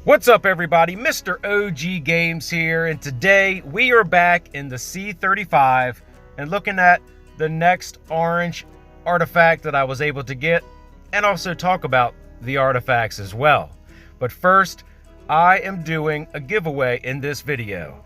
What's up, everybody? Mr. OG Games here, and today we are back in the C35 and looking at the next orange artifact that I was able to get, and also talk about the artifacts as well. But first, I am doing a giveaway in this video.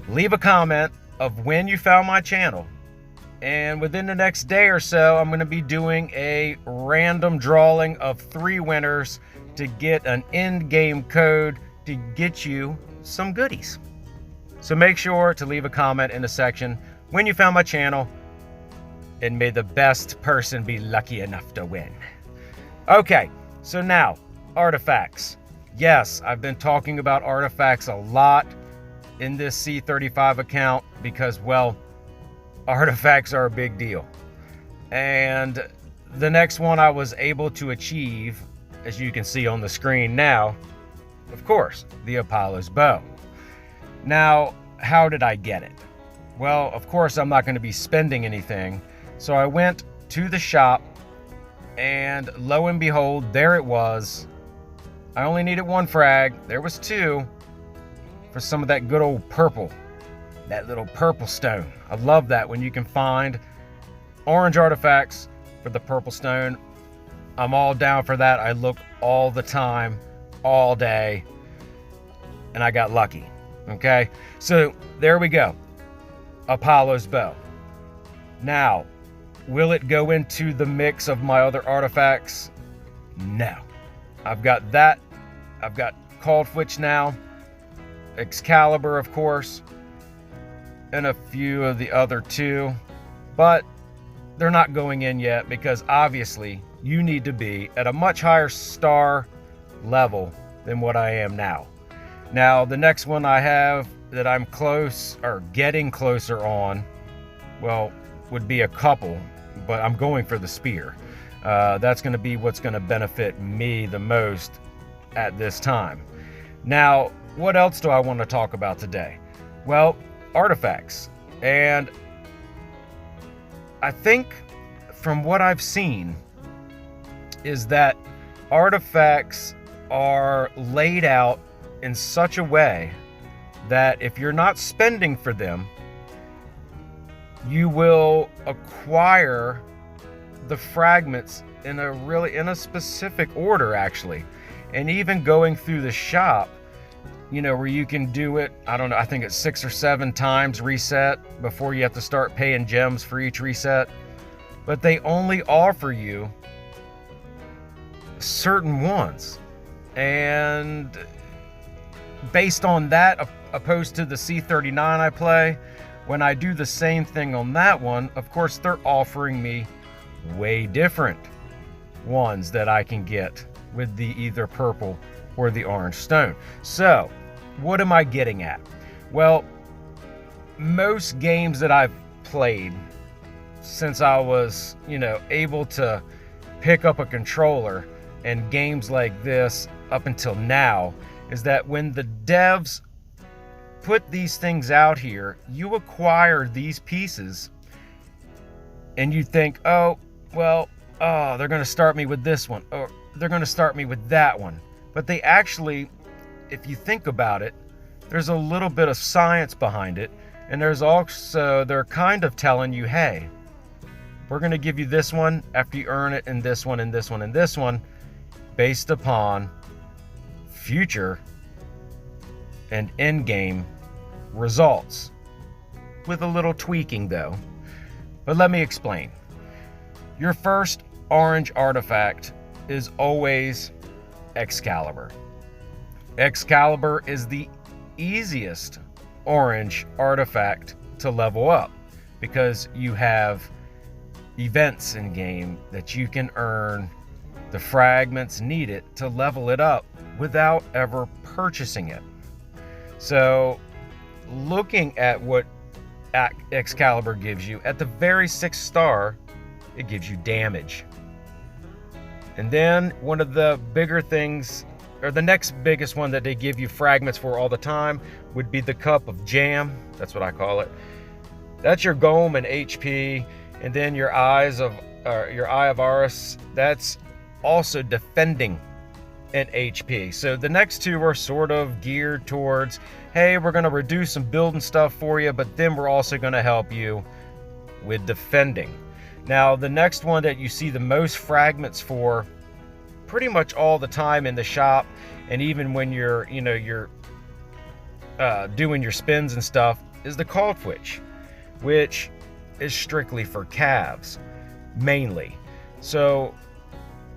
Leave a comment of when you found my channel, and within the next day or so, I'm going to be doing a random drawing of 3 winners to get an in-game code to get you some goodies. So make sure to leave a comment in the section when you found my channel, and may the best person be lucky enough to win. Okay, so now, artifacts. Yes, I've been talking about artifacts a lot in this C35 account because, well, artifacts are a big deal. And the next one I was able to achieve, as you can see on the screen now, of course, the Apollo's bow. Now, how did I get it? Well, of course, I'm not going to be spending anything. So I went to the shop, and lo and behold, there it was. I only needed 1 frag. There was 2 for some of that good old purple. That little purple stone. I love that when you can find orange artifacts for the purple stone. I'm all down for that. I look all the time, all day, and I got lucky. Okay, so there we go. Apollo's bow. Now, will it go into the mix of my other artifacts? No. I've got that. I've got Called now, Excalibur, of course, and a few of the other 2, but they're not going in yet because obviously you need to be at a much higher star level than what I am now. Now, the next one I have that I'm close or getting closer on, well, would be a couple, but I'm going for the spear. That's going to be what's going to benefit me the most at this time. Now, what else do I want to talk about today? Well, artifacts. And I think from what I've seen is that artifacts are laid out in such a way that if you're not spending for them, you will acquire the fragments in a specific order, actually. And even going through the shop, you know, where you can do it, I don't know, I think it's 6 or 7 times reset before you have to start paying gems for each reset. But they only offer you certain ones. And based on that, opposed to the C39 I play, when I do the same thing on that one, of course, they're offering me way different ones that I can get with the either purple or the orange stone. So, what am I getting at? Well, most games that I've played since I was, able to pick up a controller, and games like this up until now, is that when the devs put these things out here, you acquire these pieces and you think, they're going to start me with this one, or they're going to start me with that one. But they actually, if you think about it, there's a little bit of science behind it. And there's also, they're kind of telling you, hey, we're going to give you this one after you earn it, and this one, and this one, and this one, based upon future and in-game results. With a little tweaking, though. But let me explain. Your first orange artifact is always Excalibur. Excalibur is the easiest orange artifact to level up because you have events in game that you can earn the fragments needed to level it up without ever purchasing it. So looking at what Excalibur gives you, at the very 6th star, it gives you damage. And then one of the bigger things, or the next biggest one that they give you fragments for all the time, would be the Cup of Jam. That's what I call it. That's your Golem and HP, and then your Eye of Horus. That's also defending and HP. So the next two are sort of geared towards, hey, we're going to reduce some building stuff for you, but then we're also going to help you with defending. Now, the next one that you see the most fragments for pretty much all the time in the shop, and even when you're doing your spins and stuff, is the call twitch, which is strictly for calves mainly. So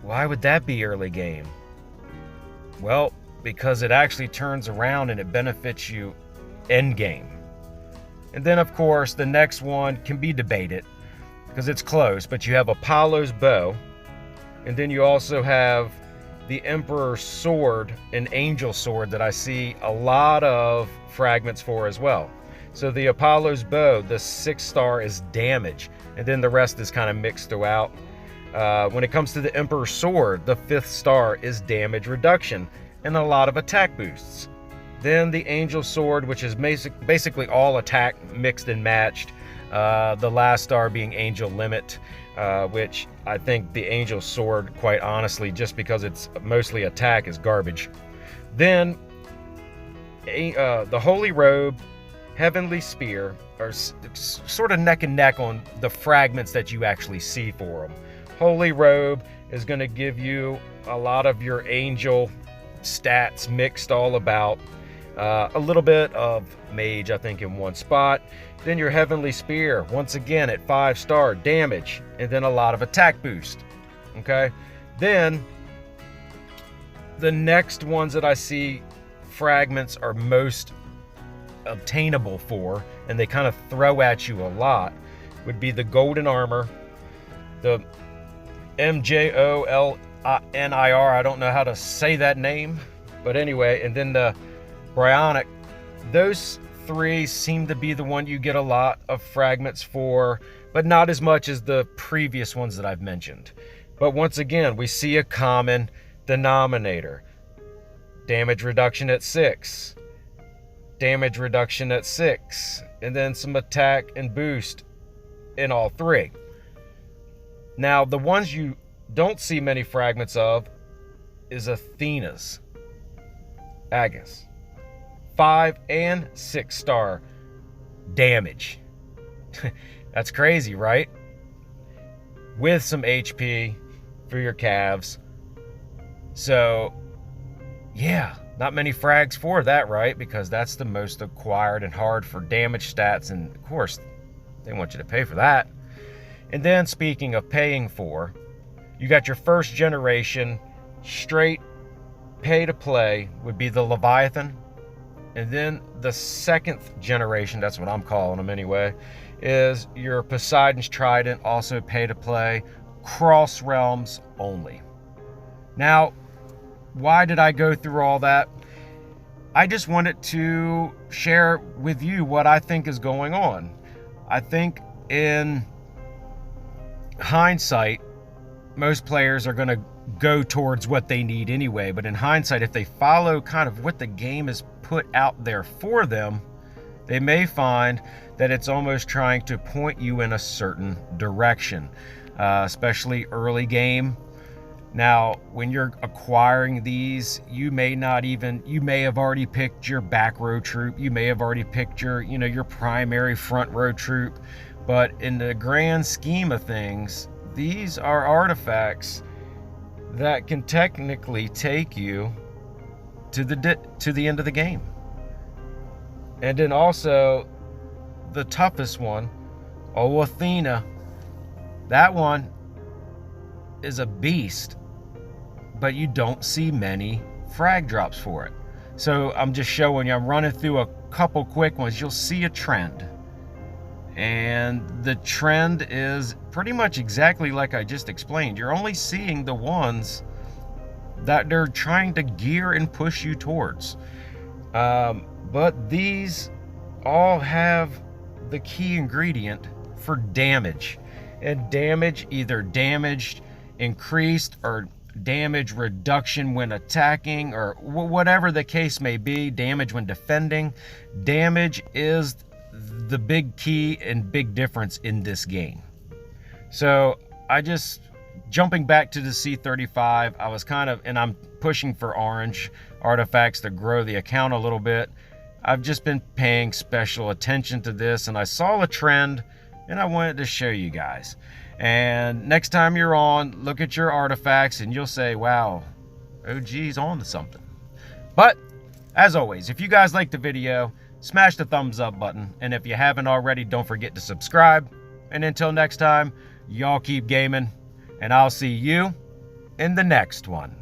why would that be early game? Well, because it actually turns around and it benefits you end game. And then of course the next one can be debated because it's close, but you have Apollo's bow, and then you also have the Emperor's sword and Angel sword that I see a lot of fragments for as well. So the Apollo's bow, the 6-star is damage, and then the rest is kind of mixed throughout. When it comes to the Emperor's sword, the 5th star is damage reduction and a lot of attack boosts. Then the Angel sword, which is basically all attack mixed and matched. The last star being Angel limit, which I think the Angel sword, quite honestly, just because it's mostly attack, is garbage. Then the Holy Robe, Heavenly Spear are sort of neck and neck on the fragments that you actually see for them. Holy Robe is going to give you a lot of your Angel stats mixed all about. A little bit of Mage, I think, in one spot. Then your Heavenly Spear, once again at 5-star damage, and then a lot of attack boost. Okay? Then the next ones that I see fragments are most obtainable for, and they kind of throw at you a lot, would be the Golden Armor, the MJOLNIR, I don't know how to say that name, but anyway, and then the Bryonic. Those three seem to be the one you get a lot of fragments for, but not as much as the previous ones that I've mentioned. But once again, we see a common denominator. Damage reduction at 6, damage reduction at 6, and then some attack and boost in all three. Now, the ones you don't see many fragments of is Athena's Agus. 5 and 6-star damage. That's crazy, right? With some HP for your calves. So, yeah, not many frags for that, right? Because that's the most acquired and hard for damage stats, and of course, they want you to pay for that. And then, speaking of paying for, you got your first generation straight pay to play would be the Leviathan. And then the second generation, that's what I'm calling them anyway, is your Poseidon's Trident, also pay to play, cross realms only. Now, why did I go through all that? I just wanted to share with you what I think is going on. I think in hindsight, most players are going to go towards what they need anyway, but in hindsight, if they follow kind of what the game has put out there for them, they may find that it's almost trying to point you in a certain direction, especially early game. Now, when you're acquiring these, you may have already picked your back row troop, you may have already picked your primary front row troop, but in the grand scheme of things, these are artifacts that can technically take you to the end of the game. And then also the toughest one, Athena. That one is a beast, but you don't see many frag drops for it. So I'm just showing you, I'm running through a couple quick ones. You'll see a trend. And the trend is pretty much exactly like I just explained. You're only seeing the ones that they're trying to gear and push you towards. But these all have the key ingredient for damage. And damage, either damaged, increased, or damage reduction when attacking, or whatever the case may be, damage when defending. Damage is the big key and big difference in this game. So I just, jumping back to the C35, I was kind of, and I'm pushing for orange artifacts to grow the account a little bit. I've just been paying special attention to this, and I saw a trend and I wanted to show you guys. And next time you're on, look at your artifacts and you'll say, wow, OG's on to something. But as always, if you guys liked the video, smash the thumbs up button. And if you haven't already, don't forget to subscribe. And until next time, y'all keep gaming, and I'll see you in the next one.